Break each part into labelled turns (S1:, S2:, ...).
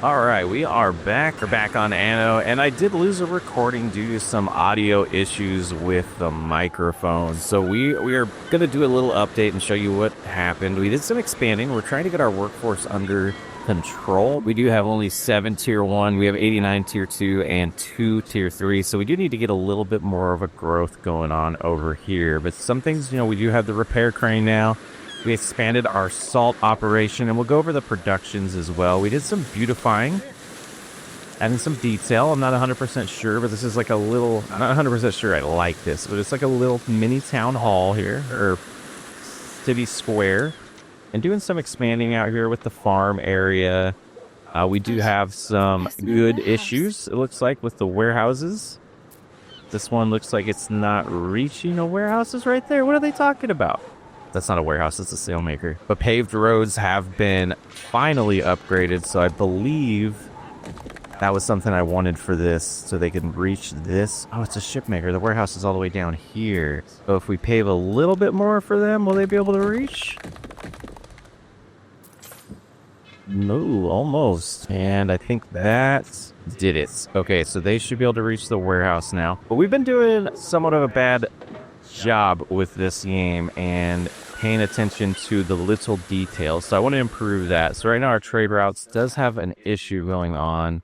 S1: All right, we are back. We're back on Anno, and I did lose a recording due to some audio issues with the microphone. So we are going to do a little update and show you what happened. We did some expanding. We're trying to get our workforce under control. We do have only 7 tier 1. We have 89 tier 2 and 2 tier 3. So we do need to get a little bit more of a growth going on over here. But some things, we do have the repair crane now. We expanded our salt operation, and we'll go over the productions as well. We did some beautifying, adding some detail. I'm not 100% sure, but this is like a little, I'm not 100% sure I like this, but it's like a little mini town hall here, or city square, and doing some expanding out here with the farm area. We do have some good issues, it looks like, with the warehouses. This one looks like it's not reaching a warehouse is right there. What are they talking about? That's not a warehouse, it's a sailmaker. But paved roads have been finally upgraded, so I believe that was something I wanted for this, so they can reach this. Oh, it's a shipmaker. The warehouse is all the way down here. So if we pave a little bit more for them, will they be able to reach? No, almost. And I think that did it. Okay, so they should be able to reach the warehouse now. But we've been doing somewhat of a bad job with this game and paying attention to the little details, so I want to improve that. So right now our trade routes does have an issue going on,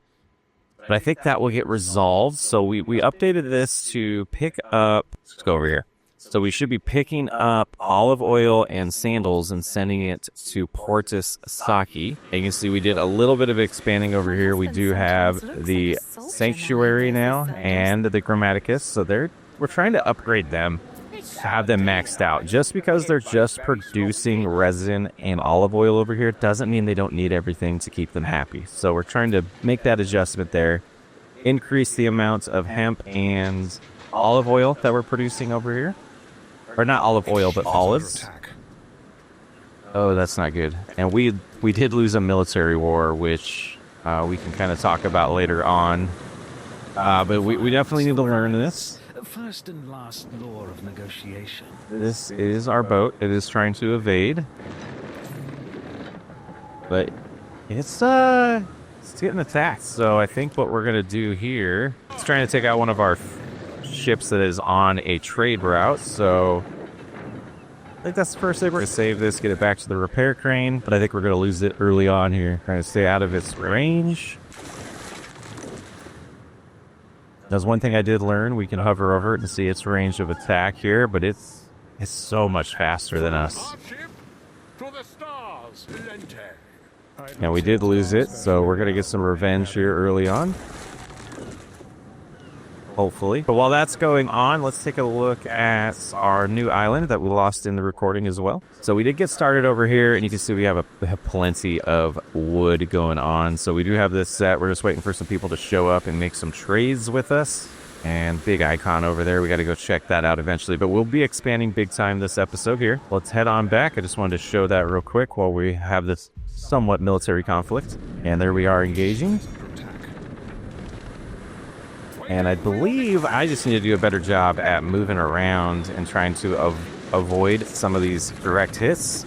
S1: but I think that will get resolved. So we updated this to pick up, let's go over here. So we should be picking up olive oil and sandals and sending it to Portus Saki. And you can see we did a little bit of expanding over here. We do have the sanctuary now and the grammaticus, so we're trying to upgrade them, have them maxed out. Just because they're just producing resin and olive oil over here doesn't mean they don't need everything to keep them happy. So we're trying to make that adjustment there, increase the amount of hemp and olive oil that we're producing over here. Or not olive oil, but olives. Oh, that's not good. And we did lose a military war, which we can kind of talk about later on. But we definitely need to learn this.
S2: First and last law of negotiation.
S1: This is our boat. It is trying to evade, but it's getting attacked. So I think what we're gonna do here is trying to take out one of our ships that is on a trade route. So I think that's the first thing. We're gonna save this, get it back to the repair crane, but I think we're gonna lose it early on here. Trying to stay out of its range. That's one thing I did learn. We can hover over it and see its range of attack here, but it's so much faster than us. And we did lose it, so we're going to get some revenge here early on. Hopefully. But while that's going on, let's take a look at our new island that we lost in the recording as well. So we did get started over here, and you can see we have plenty of wood going on. So we do have this set. We're just waiting for some people to show up and make some trades with us. And big icon over there. We got to go check that out eventually. But we'll be expanding big time this episode here. Let's head on back. I just wanted to show that real quick while we have this somewhat military conflict. And there we are engaging. And I believe I just need to do a better job at moving around and trying to avoid some of these direct hits.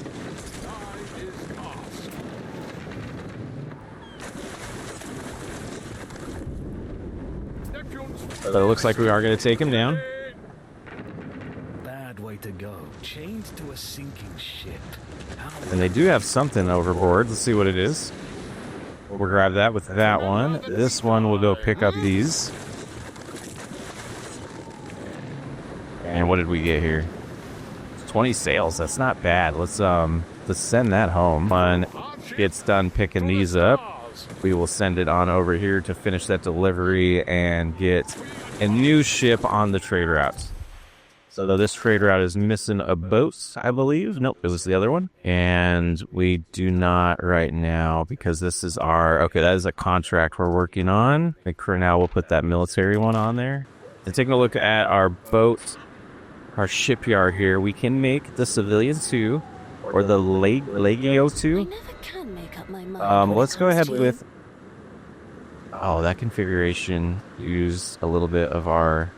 S1: So it looks like we are going to take him down.
S2: Bad way to go. Chained to a sinking ship.
S1: And they do have something overboard. Let's see what it is. We'll grab that with that one. This one will go pick up these. And what did we get here? 20 sails. That's not bad. Let's send that home. When it gets done picking these up, we will send it on over here to finish that delivery and get a new ship on the trade route. So though this trade route is missing a boat, I believe. Nope, it was the other one. And we do not right now because this is okay, that is a contract we're working on. I think for now we'll put that military one on there. And taking a look at our boat, our shipyard here, we can make the civilian 2 or the Legio 2. Let's go ahead with that configuration. Use a little bit of our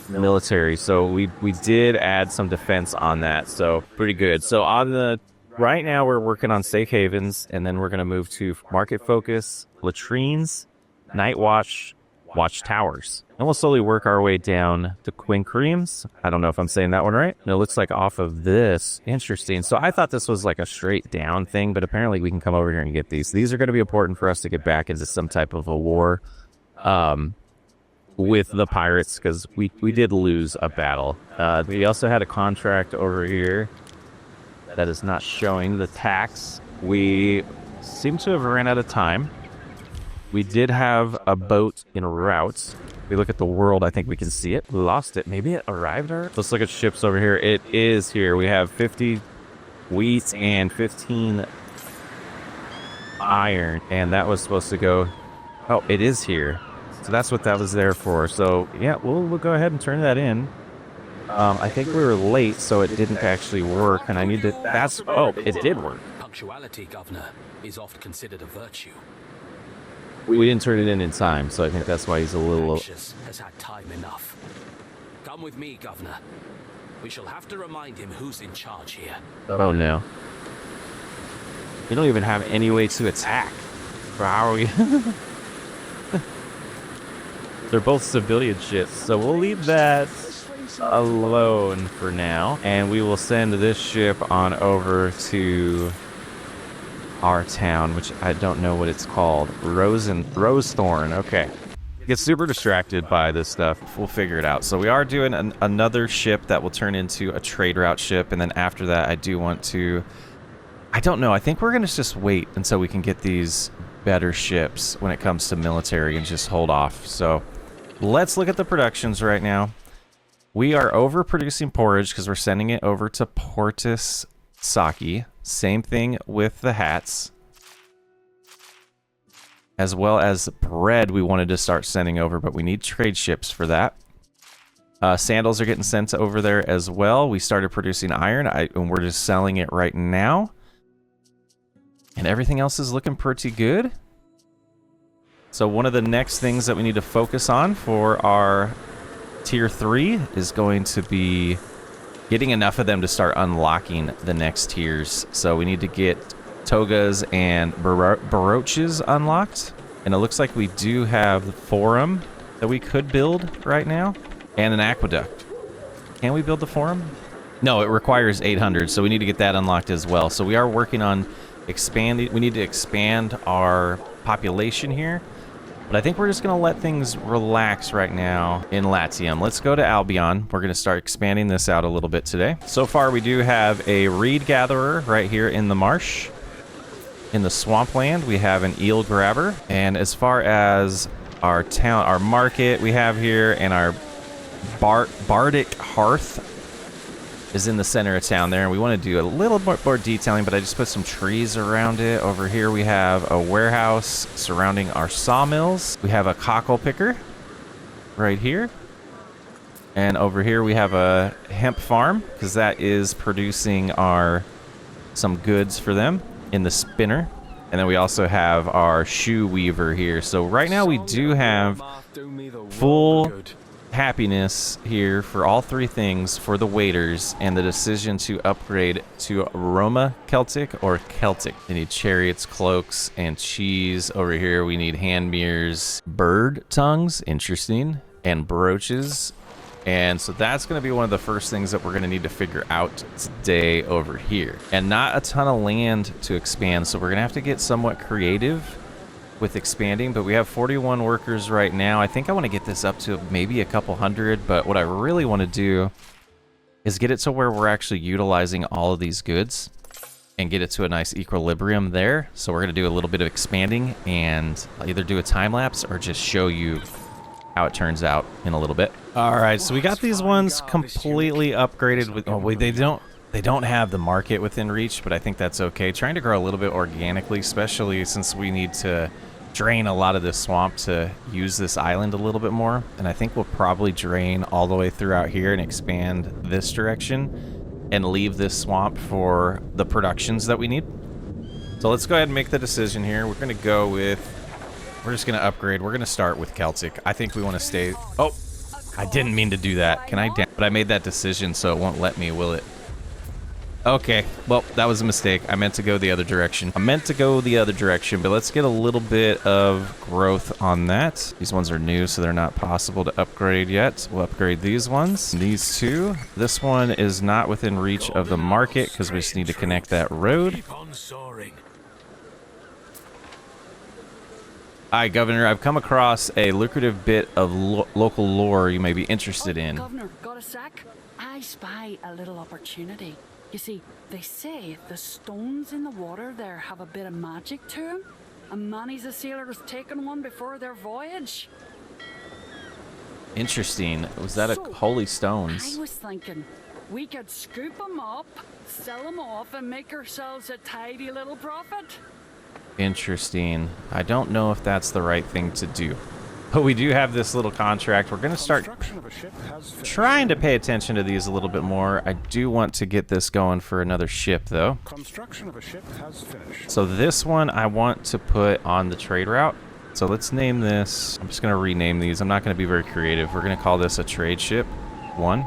S1: military, so we did add some defense on that, so pretty good. So on the Right now we're working on safe havens, and then we're going to move to market focus, latrines, night watch, watchtowers. And we'll slowly work our way down to quinqueremes. I don't know if I'm saying that one right. And it looks like off of this. Interesting. So I thought this was like a straight down thing, but apparently we can come over here and get these. These are going to be important for us to get back into some type of a war with the pirates, because we did lose a battle. We also had a contract over here that is not showing the tax. We seem to have ran out of time. We did have a boat en route. If we look at the world, I think we can see it. We lost it. Maybe it arrived already? Let's look at ships over here. It is here. We have 50 wheat and 15 iron. And that was supposed to go... Oh, it is here. So that's what that was there for. So, yeah, we'll go ahead and turn that in. I think we were late, so it didn't actually work, and I need to... That's... Oh, it did work.
S2: Punctuality, Governor, is oft considered a virtue.
S1: We didn't turn it in time, so I think that's why he's a little...
S2: Anxious has had time enough. Come with me, Governor. We shall have to remind him who's in charge here.
S1: Oh, no. We don't even have any way to attack. For how are we... They're both civilian ships, so we'll leave that alone for now, and we will send this ship on over to our town, which I don't know what it's called. Rosethorn. Okay. Get super distracted by this stuff. We'll figure it out. So we are doing another ship that will turn into a trade route ship, and then after that I do want to... I don't know. I think we're going to just wait until we can get these better ships when it comes to military and just hold off. So let's look at the productions right now. We are overproducing porridge because we're sending it over to Portus Saki. Same thing with the hats. As well as bread we wanted to start sending over, but we need trade ships for that. Sandals are getting sent over there as well. We started producing iron, and we're just selling it right now. And everything else is looking pretty good. So one of the next things that we need to focus on for our Tier 3 is going to be getting enough of them to start unlocking the next tiers. So we need to get togas and baroches unlocked. And it looks like we do have the forum that we could build right now. And an aqueduct. Can we build the forum? No, it requires 800, so we need to get that unlocked as well. So we are working on expanding. We need to expand our population here. But I think we're just going to let things relax right now in Latium. Let's go to Albion. We're going to start expanding this out a little bit today. So far, we do have a reed gatherer right here in the marsh. In the swampland, we have an eel grabber. And as far as our town, our market we have here, and our bardic hearth is in the center of town there, and we want to do a little more detailing, but I just put some trees around it. Over here we have a warehouse surrounding our sawmills. We have a cockle picker right here. And over here we have a hemp farm, because that is producing some goods for them in the spinner. And then we also have our shoe weaver here. So right now we do have full happiness here for all three things for the waiters, and the decision to upgrade to Roma Celtic or Celtic. They need chariots, cloaks, and cheese. Over here we need hand mirrors, bird tongues, interesting, and brooches. And so that's going to be one of the first things that we're going to need to figure out today over here. And not a ton of land to expand, so we're going to have to get somewhat creative with expanding, but we have 41 workers right now. I think I want to get this up to maybe a couple hundred, but what I really want to do is get it to where we're actually utilizing all of these goods and get it to a nice equilibrium there. So we're going to do a little bit of expanding and I'll either do a time lapse or just show you how it turns out in a little bit. All right, so we got these ones completely upgraded with... Oh, wait, they don't have the market within reach, but I think that's okay. Trying to grow a little bit organically, especially since we need to drain a lot of this swamp to use this island a little bit more. And I think we'll probably drain all the way throughout here and expand this direction and leave this swamp for the productions that we need. So let's go ahead and make the decision here. We're going to go with... We're just going to upgrade. We're going to start with Celtic. I think we want to stay... Oh, I didn't mean to do that. Can I... But I made that decision, so it won't let me, will it? Okay, well, that was a mistake. I meant to go the other direction. But let's get a little bit of growth on that. These ones are new, so they're not possible to upgrade yet. We'll upgrade these ones. These two. This one is not within reach of the market because we just need to connect that road.
S2: Keep on soaring.
S1: Hi, Governor. I've come across a lucrative bit of local lore you may be interested in.
S3: Governor, got a sec? I spy a little opportunity. You see, they say the stones in the water there have a bit of magic to them, and many's a sailor has taken one before their voyage.
S1: Interesting. Was that a holy stones?
S3: I was thinking we could scoop them up, sell them off, and make ourselves a tidy little profit.
S1: Interesting. I don't know if that's the right thing to do. But we do have this little contract. We're going to start trying to pay attention to these a little bit more. I do want to get this going for another ship, though.
S4: Construction of a ship has finished.
S1: So this one I want to put on the trade route. So let's name this. I'm just going to rename these. I'm not going to be very creative. We're going to call this a trade ship 1.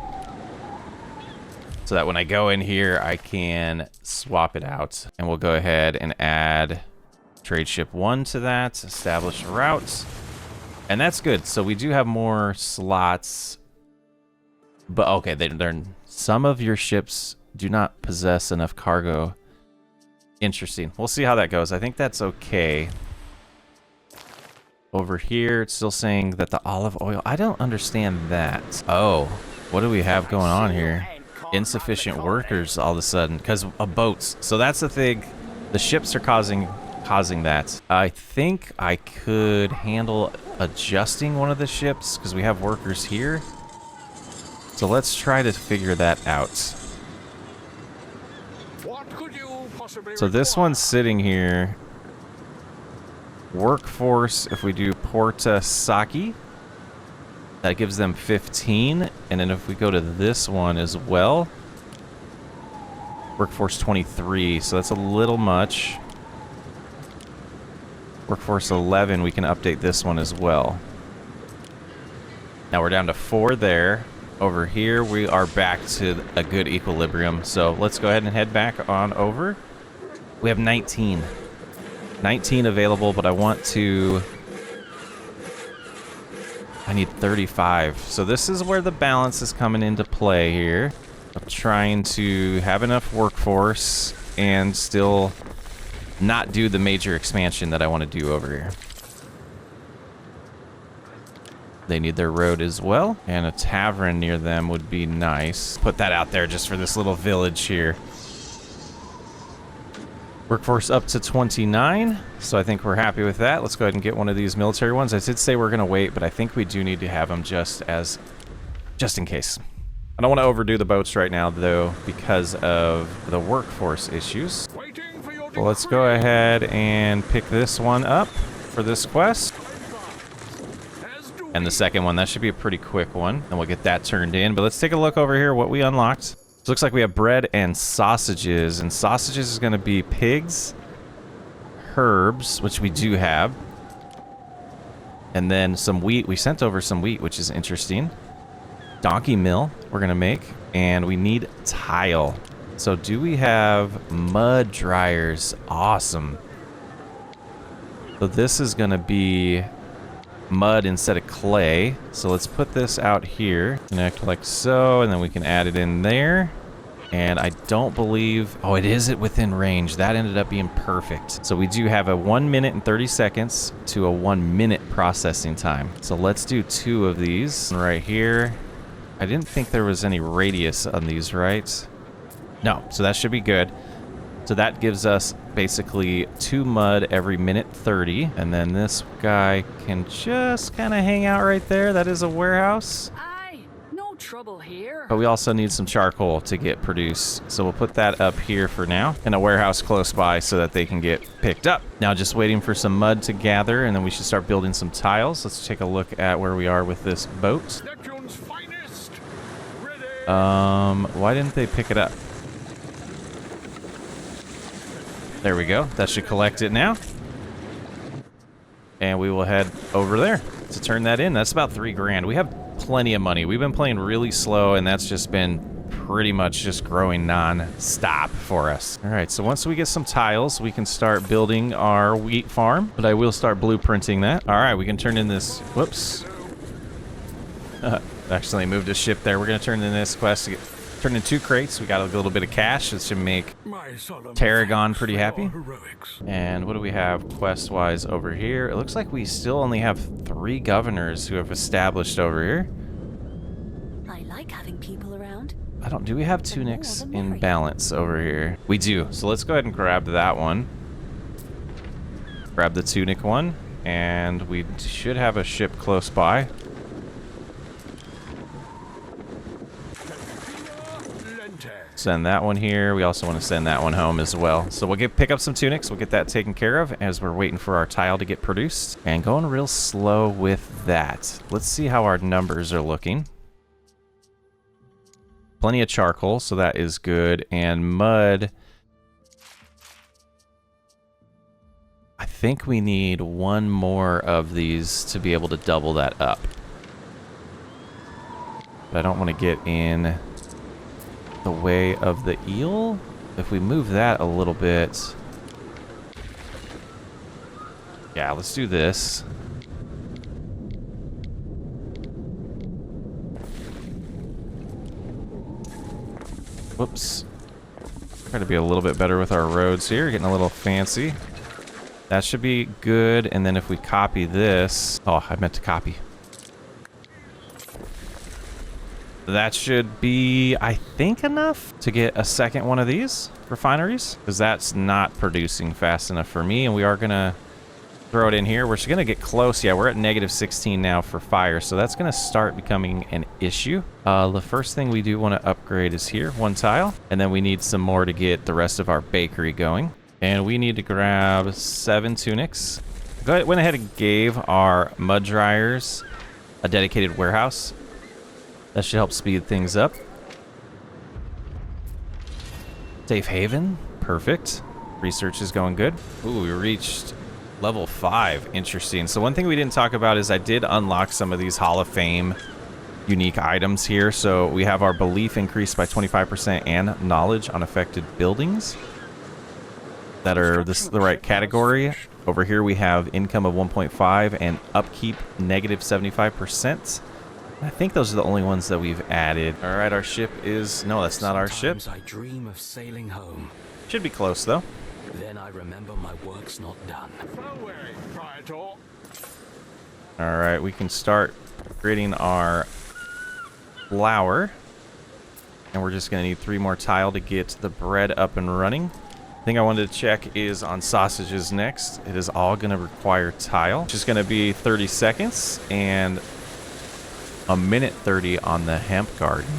S1: So that when I go in here, I can swap it out. And we'll go ahead and add trade ship 1 to that. Establish a route. And that's good. So we do have more slots. But okay, they're some of your ships do not possess enough cargo. Interesting. We'll see how that goes. I think that's okay. Over here, it's still saying that the olive oil... I don't understand that. Oh, what do we have going on here? Insufficient workers all of a sudden because of boats. So that's the thing. The ships are causing that. I think I could handle adjusting one of the ships because we have workers here. So let's try to figure that out.
S4: What could you possibly
S1: So this
S4: require?
S1: one's sitting here. Workforce, if we do Porta Saki, that gives them 15. And then if we go to this one as well, workforce 23. So that's a little much. Workforce 11, we can update this one as well. Now we're down to 4 there. Over here, we are back to a good equilibrium. So let's go ahead and head back on over. We have 19. 19 available, but I need 35. So this is where the balance is coming into play here. I'm trying to have enough workforce and still not do the major expansion that I want to do over here. They need their road as well, and a tavern near them would be nice. Put that out there just for this little village here. Workforce up to 29, so I think we're happy with that. Let's go ahead and get one of these military ones. I did say we're going to wait, but I think we do need to have them just in case. I don't want to overdo the boats right now, though, because of the workforce issues.
S4: Waiting for your
S1: Well, let's go ahead and pick this one up for this quest. And the second one, that should be a pretty quick one. And we'll get that turned in. But let's take a look over here what we unlocked. So it looks like we have bread and sausages. And sausages is going to be pigs, herbs, which we do have. And then some wheat. We sent over some wheat, which is interesting. Donkey mill we're going to make. And we need tile. So do we have mud dryers? Awesome. So this is going to be mud instead of clay. So let's put this out here. Connect like so, and then we can add it in there. And I don't believe... Oh, it is within range. That ended up being perfect. So we do have a 1 minute and 30 seconds to a 1 minute processing time. So let's do 2 of these right here. I didn't think there was any radius on these, right? No, so that should be good. So that gives us basically 2 mud every minute 30. And then this guy can just kind of hang out right there. That is a warehouse.
S3: Aye, no trouble here.
S1: But we also need some charcoal to get produced. So we'll put that up here for now. And a warehouse close by so that they can get picked up. Now just waiting for some mud to gather. And then we should start building some tiles. Let's take a look at where we are with this boat.
S4: Neptune's finest. Ready.
S1: Why didn't they pick it up? There we go. That should collect it now. And we will head over there to turn that in. That's about $3 grand. We have plenty of money. We've been playing really slow, and that's just been pretty much just growing non-stop for us. All right, so once we get some tiles, we can start building our wheat farm, but I will start blueprinting that. All right, we can turn in this, whoops. Accidentally moved a ship there. We're gonna turn in this quest to get, turn in 2 crates. We got a little bit of cash. This should make Tarragon pretty happy. And what do we have quest-wise over here? It looks like we still only have 3 governors who have established over here.
S5: I like having people around.
S1: Do we have tunics in balance over here? We do. So let's go ahead and grab that one. Grab the tunic one, and we should have a ship close by. Send that one here. We also want to send that one home as well. So we'll pick up some tunics. We'll get that taken care of as we're waiting for our tile to get produced. And going real slow with that. Let's see how our numbers are looking. Plenty of charcoal, so that is good. And mud. I think we need 1 more of these to be able to double that up. But I don't want to get in the way of the eel. If we move that a little bit. Yeah, let's do this. Whoops. Try to be a little bit better with our roads here. Getting a little fancy. That should be good. And then if we copy this. Oh, I meant to copy. That should be, I think, enough to get a second one of these refineries. Because that's not producing fast enough for me. And we are going to throw it in here. We're just going to get close. Yeah, we're at -16 now for fire. So that's going to start becoming an issue. The first thing we do want to upgrade is here. 1 tile. And then we need some more to get the rest of our bakery going. And we need to grab 7 tunics. Went ahead and gave our mud dryers a dedicated warehouse. That should help speed things up. Safe haven. Perfect. Research is going good. Ooh, we reached level 5. Interesting. So one thing we didn't talk about is I did unlock some of these Hall of Fame unique items here. So we have our belief increased by 25% and knowledge on affected buildings that are the right category. Over here we have income of 1.5 and upkeep -75%. I think those are the only ones that we've added. All right, our ship is... No, that's not our ship.
S2: Sometimes I dream of sailing home.
S1: Should be close, though.
S2: Then I remember my work's not done.
S1: All right, we can start creating our flour. And we're just going to need 3 more tile to get the bread up and running. Thing I wanted to check is on sausages next. It is all going to require tile. Which is going to be 30 seconds and a minute 30 on the hemp garden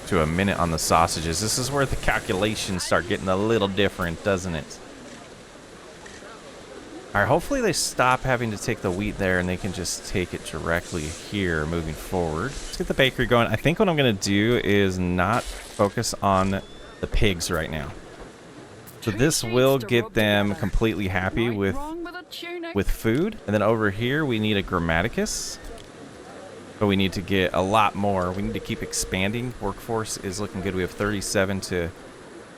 S1: to a minute on the sausages. This is where the calculations start getting a little different, doesn't it? All right, hopefully they stop having to take the wheat there and they can just take it directly here moving forward. Let's get the bakery going. I think what I'm going to do is not focus on the pigs right now. So this will get them completely happy with food. And then over here we need a grammaticus. But we need to get a lot more. We need to keep expanding. Workforce is looking good. We have 37 to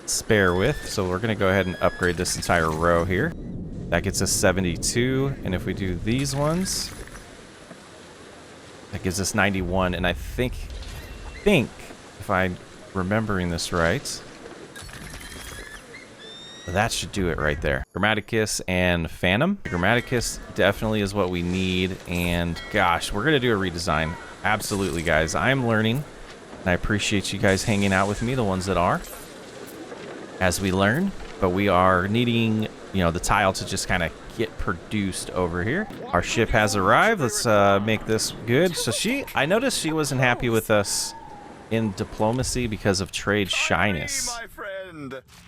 S1: spare with. So we're going to go ahead and upgrade this entire row here. That gets us 72. And if we do these ones, that gives us 91. And I think if I'm remembering this right, that should do it right there. Grammaticus and Phantom. Grammaticus definitely is what we need. And gosh, we're going to do a redesign. Absolutely, guys. I'm learning. And I appreciate you guys hanging out with me, the ones that are, as we learn. But we are needing, you know, the tile to just kind of get produced over here. Our ship has arrived. Let's make this good. So I noticed she wasn't happy with us in diplomacy because of trade shyness.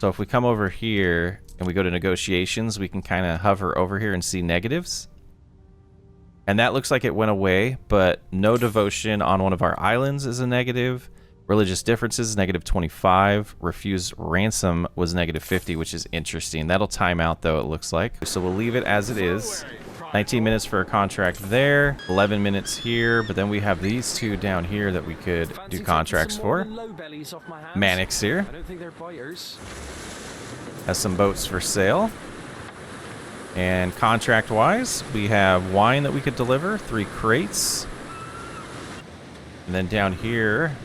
S1: So if we come over here and we go to negotiations, we can kind of hover over here and see negatives. And that looks like it went away, but no devotion on one of our islands is a negative. Religious differences, -25. Refuse ransom was -50, which is interesting. That'll time out, though, it looks like. So we'll leave it as it is. 19 minutes for a contract there, 11 minutes here, but then we have these two down here that we could do contracts for. Mannix here
S2: I don't think they're biters.
S1: has some boats for sale. And contract-wise, we have wine that we could deliver, 3 crates. And then down here,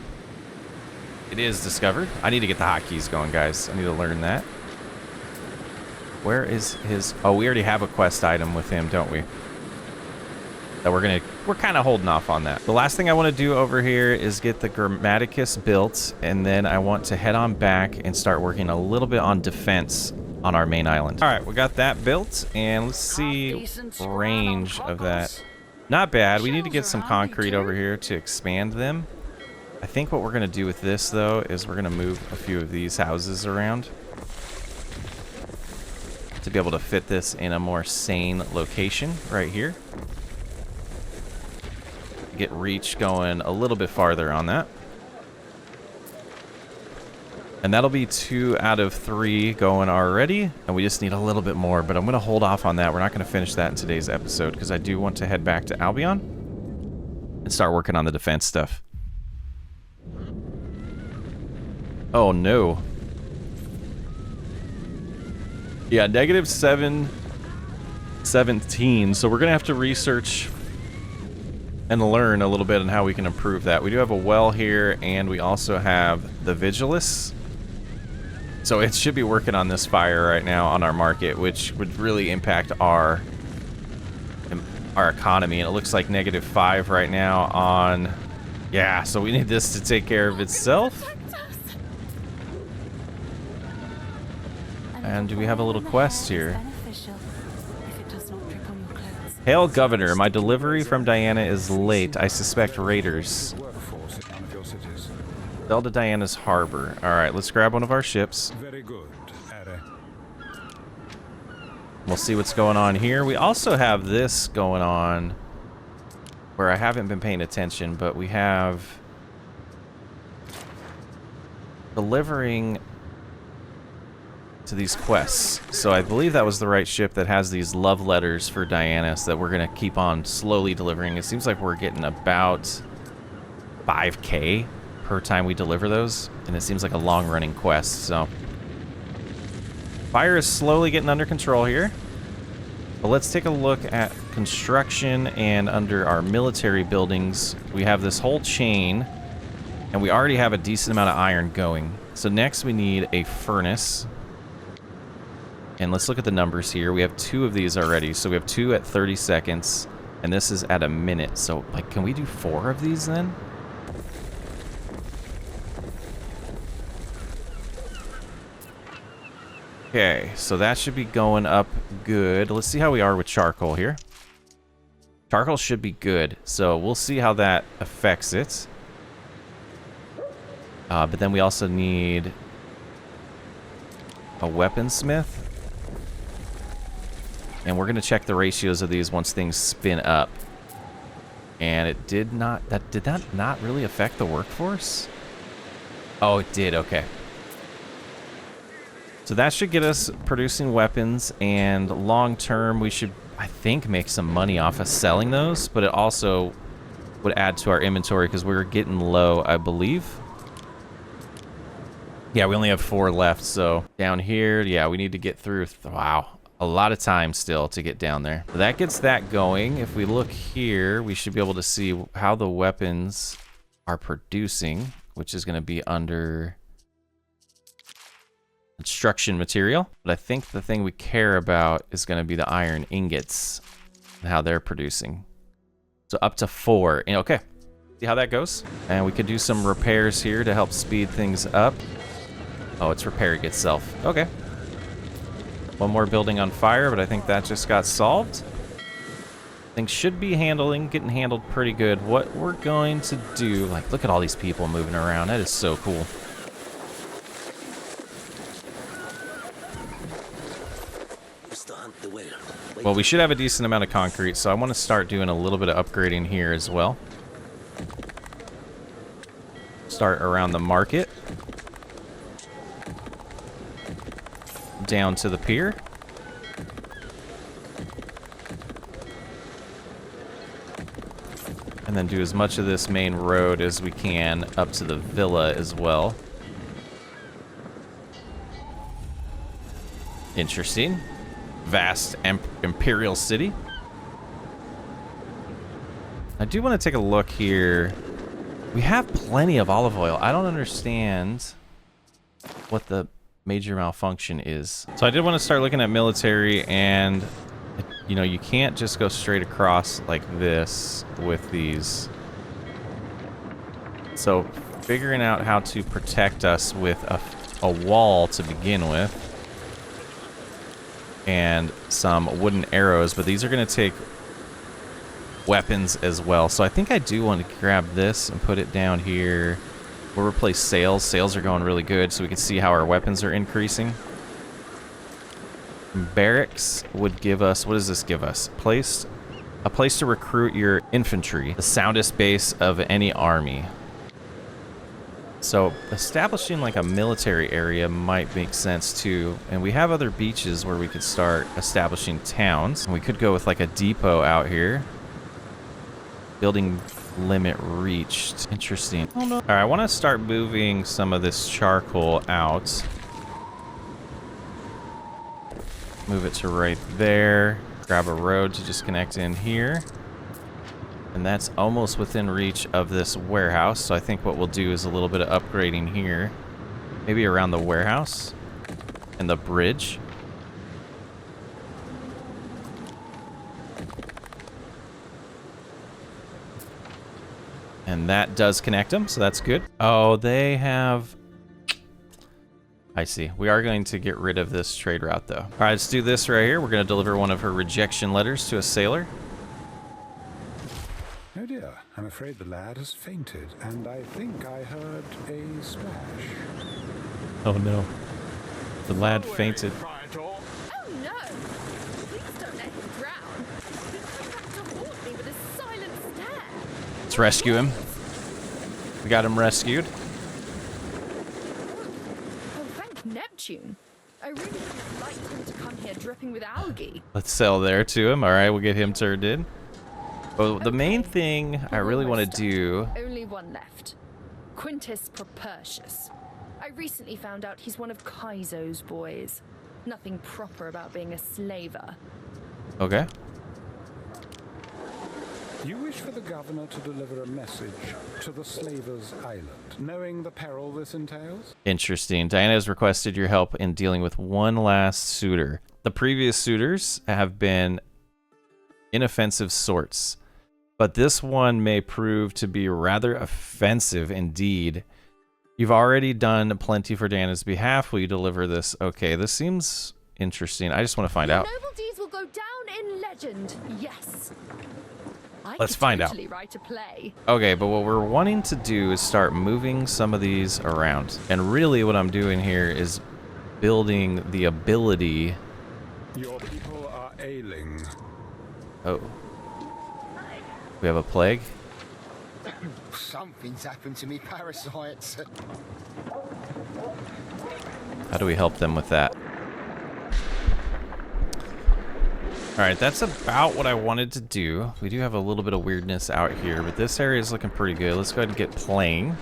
S1: it is discovered. I need to get the hotkeys going, guys. I need to learn that. Where is his... Oh, we already have a quest item with him, don't we? That we're kind of holding off on that. The last thing I want to do over here is get the Grammaticus built, and then I want to head on back and start working a little bit on defense on our main island. All right, we got that built, and let's see range of that. Not bad. We need to get some concrete over here to expand them. I think what we're going to do with this, though, is we're going to move a few of these houses around to be able to fit this in a more sane location right here. Get reach going a little bit farther on that. And that'll be 2 out of 3 going already. And we just need a little bit more, but I'm going to hold off on that. We're not going to finish that in today's episode because I do want to head back to Albion and start working on the defense stuff. Oh, no. Yeah, -7, 17. So we're going to have to research and learn a little bit on how we can improve that. We do have a well here, and we also have the Vigilus. So it should be working on this fire right now on our market, which would really impact our economy. And it looks like -5 right now on... Yeah, so we need this to take care of itself. And do we have a little quest here? Hail, Governor. My delivery from Diana is late. I suspect raiders. Sail to Diana's harbor. Alright, let's grab one of our ships.
S4: Very good, Are.
S1: We'll see what's going on here. We also have this going on where I haven't been paying attention, but we have delivering to these quests. So I believe that was the right ship that has these love letters for Diana, so that we're going to keep on slowly delivering. It seems like we're getting about 5K per time we deliver those, and it seems like a long-running quest. So fire is slowly getting under control here. But let's take a look at construction, and under our military buildings, we have this whole chain, and we already have a decent amount of iron going. So next we need a furnace. And let's look at the numbers here. We have 2 of these already. So we have 2 at 30 seconds. And this is at a minute. So, like, can we do 4 of these then? Okay, so that should be going up good. Let's see how we are with charcoal here. Charcoal should be good. So we'll see how that affects it. But then we also need a weaponsmith. And we're going to check the ratios of these once things spin up. And it did not... Did that not really affect the workforce? Oh, it did. Okay. So that should get us producing weapons. And long term, we should, I think, make some money off of selling those. But it also would add to our inventory because we were getting low, I believe. Yeah, we only have 4 left. So down here, yeah, we need to get through... Wow. A lot of time still to get down there. So that gets that going. If we look here, we should be able to see how the weapons are producing, which is going to be under construction material. But I think the thing we care about is going to be the iron ingots and how they're producing. So up to 4. Okay, see how that goes? And we could do some repairs here to help speed things up. Oh, it's repairing itself. Okay. One more building on fire, but I think that just got solved. Things should be getting handled pretty good. What we're going to do, like, look at all these people moving around. That is so cool. Well, we should have a decent amount of concrete, so I want to start doing a little bit of upgrading here as well. Start around the market. Down to the pier. And then do as much of this main road as we can up to the villa as well. Interesting. Vast imperial city. I do want to take a look here. We have plenty of olive oil. I don't understand what the major malfunction is. So I did want to start looking at military, and you know, you can't just go straight across like this with these. So figuring out how to protect us with a wall to begin with, and some wooden arrows, but these are going to take weapons as well. So I think I do want to grab this and put it down here. We'll replace sails. Sails are going really good, so we can see how our weapons are increasing. Barracks would give us, what does this give us? A place to recruit your infantry, the soundest base of any army. So establishing like a military area might make sense too. And we have other beaches where we could start establishing towns. And we could go with like a depot out here. Building limit reached. Interesting. Oh, no. All right, I want to start moving some of this charcoal out. Move it to right there. Grab a road to just connect in here. And that's almost within reach of this warehouse. So I think what we'll do is a little bit of upgrading here. Maybe around the warehouse and the bridge. And that does connect them, so that's good. Oh, they have... I see. We are going to get rid of this trade route, though. All right, let's do this right here. We're going to deliver one of her rejection letters to a sailor.
S4: Oh dear, I'm afraid the lad has fainted, and I think I heard a splash.
S1: Oh, no. The lad fainted.
S6: Oh no! Please don't let him drown. He came back to haunt me with a silent stare.
S1: Let's rescue him. We got him rescued.
S6: Oh, thank Neptune. I really wouldn't like him to come here dripping with algae.
S1: Let's sell there to him. All right, we'll get him turned in. Well, the main thing I really want to do...
S6: Only one left. Quintus Propertius. I recently found out he's one of Kaizo's boys. Nothing proper about being a slaver.
S1: Okay.
S4: You wish for the governor to deliver a message to the Slavers' Island, knowing the peril this entails?
S1: Interesting. Diana has requested your help in dealing with one last suitor. The previous suitors have been inoffensive sorts, but this one may prove to be rather offensive indeed. You've already done plenty for Diana's behalf. Will you deliver this? Okay, this seems interesting. I just want to find out.
S6: Noble deeds will go down in legend. Yes.
S1: Let's find out.
S6: Write a play.
S1: Okay, but what we're wanting to do is start moving some of these around. And really what I'm doing here is building the ability.
S4: Your people are ailing.
S1: Oh. We have a plague?
S7: Something's happened to me parasites.
S1: How do we help them with that? Alright, that's about what I wanted to do. We do have a little bit of weirdness out here, but this area is looking pretty good. Let's go ahead and get playing.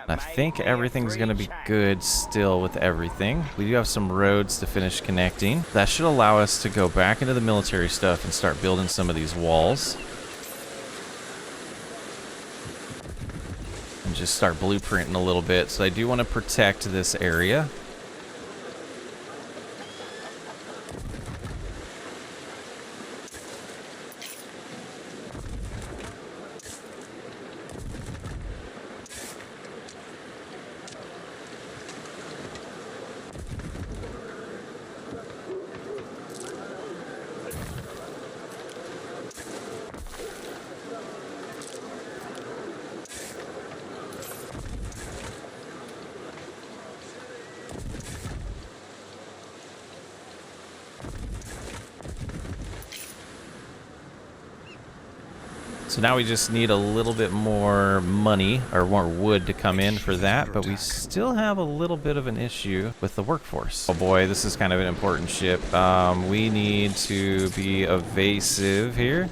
S1: I think everything's going to be good still with everything. We do have some roads to finish connecting. That should allow us to go back into the military stuff and start building some of these walls. And just start blueprinting a little bit. So I do want to protect this area. So now we just need a little bit more money or more wood to come in for that, but we still have a little bit of an issue with the workforce. Oh boy, this is kind of an important ship. We need to be evasive here.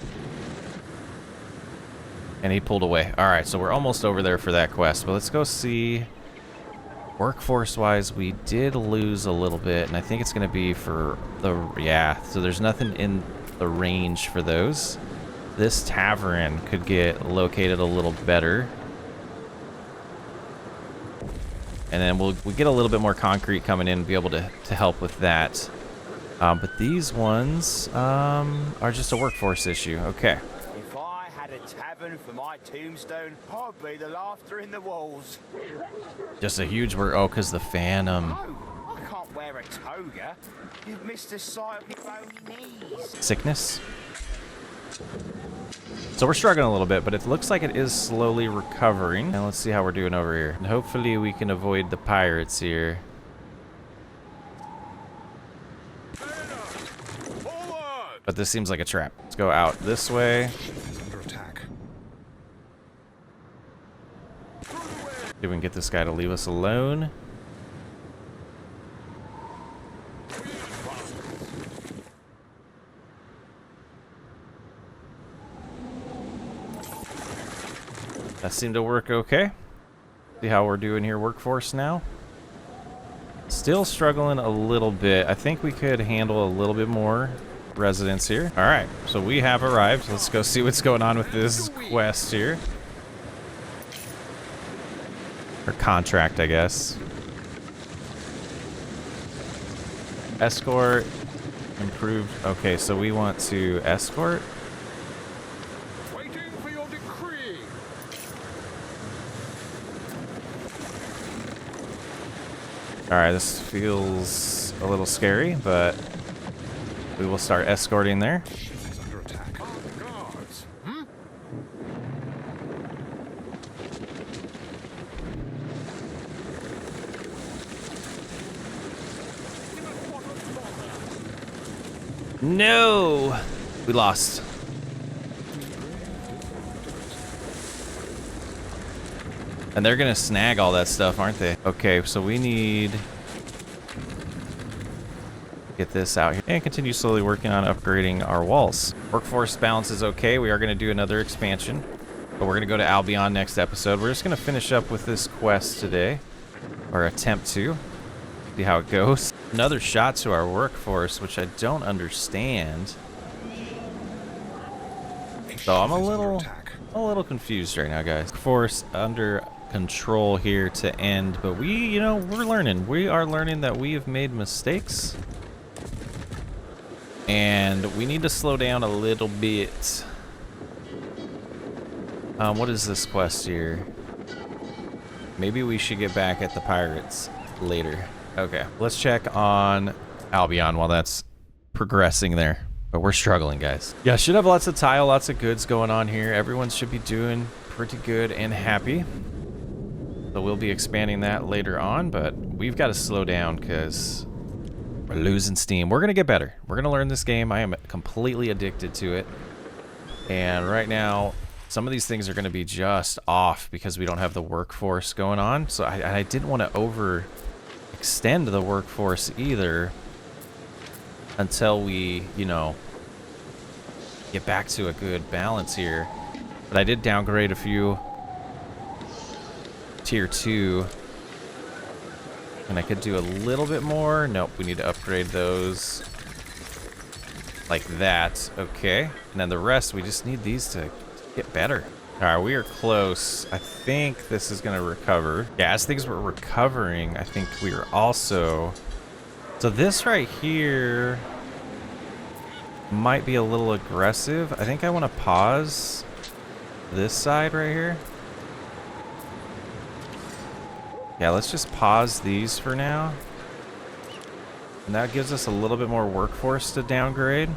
S1: And he pulled away. All right, so we're almost over there for that quest. But let's go see. Workforce-wise, we did lose a little bit, and I think it's going to be for the... Yeah, so there's nothing in the range for those. This tavern could get located a little better. And then we'll get a little bit more concrete coming in and be able to help with that. But these ones are just a workforce issue. Okay.
S8: If I had a tavern for my tombstone, I'd be the laughter in the walls.
S1: Just a huge work. Oh, because the Phantom.
S8: Oh, I can't wear a toga. You've missed the sight of your own knees.
S1: Sickness. So we're struggling a little bit, but it looks like it is slowly recovering. And let's see how we're doing over here. And hopefully we can avoid the pirates here. But this seems like a trap. Let's go out this way.
S4: Under attack.
S1: See if we can get this guy to leave us alone. That seemed to work okay. See how we're doing here, workforce now. Still struggling a little bit. I think we could handle a little bit more residents here. All right, so we have arrived. Let's go see what's going on with this quest here. Or contract, I guess. Escort. Improved. Okay, so we want to escort.
S4: Waiting for your decree.
S1: All right, this feels a little scary, but we will start escorting there.
S4: He's under attack. Guards.
S1: No! We lost. And they're gonna snag all that stuff, aren't they? Okay, so we need... get this out here and continue slowly working on upgrading our walls. Workforce balance is okay. We are going to do another expansion, but we're going to go to Albion next episode. We're just going to finish up with this quest today, or attempt to. See how it goes. Another shot to our workforce, which I don't understand. So I'm a little confused right now, guys. Workforce under control here to end, but we're learning. We are learning that we have made mistakes. And we need to slow down a little bit. What is this quest here? Maybe we should get back at the pirates later. Okay, let's check on Albion while that's progressing there. But we're struggling, guys. Yeah, should have lots of tile, lots of goods going on here. Everyone should be doing pretty good and happy. So we'll be expanding that later on, but we've got to slow down because... we're losing steam. We're going to get better. We're going to learn this game. I am completely addicted to it. And right now, some of these things are going to be just off because we don't have the workforce going on. So I didn't want to overextend the workforce either until we, get back to a good balance here. But I did downgrade a few tier 2. And I could do a little bit more. Nope, we need to upgrade those like that. Okay. And then the rest, we just need these to get better. All right, we are close. I think this is going to recover. Yeah, as things were recovering, I think we are also... so this right here might be a little aggressive. I think I want to pause this side right here. Yeah, let's just pause these for now. And that gives us a little bit more workforce to downgrade.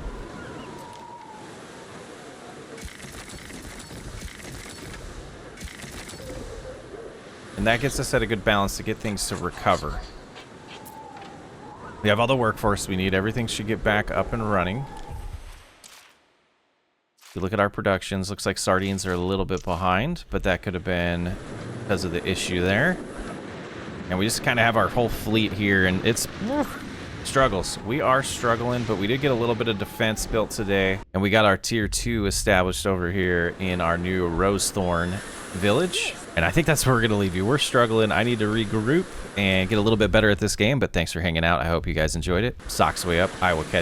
S1: And that gets us at a good balance to get things to recover. We have all the workforce we need. Everything should get back up and running. If you look at our productions, looks like sardines are a little bit behind, but that could have been because of the issue there. And we just kind of have our whole fleet here, and it's struggles. We are struggling, but we did get a little bit of defense built today, and we got our tier 2 established over here in our new Rosethorn village, and I think that's where we're gonna leave you. We're struggling. I need to regroup and get a little bit better at this game, but thanks for hanging out. I hope you guys enjoyed it. SocksWayUp. I will catch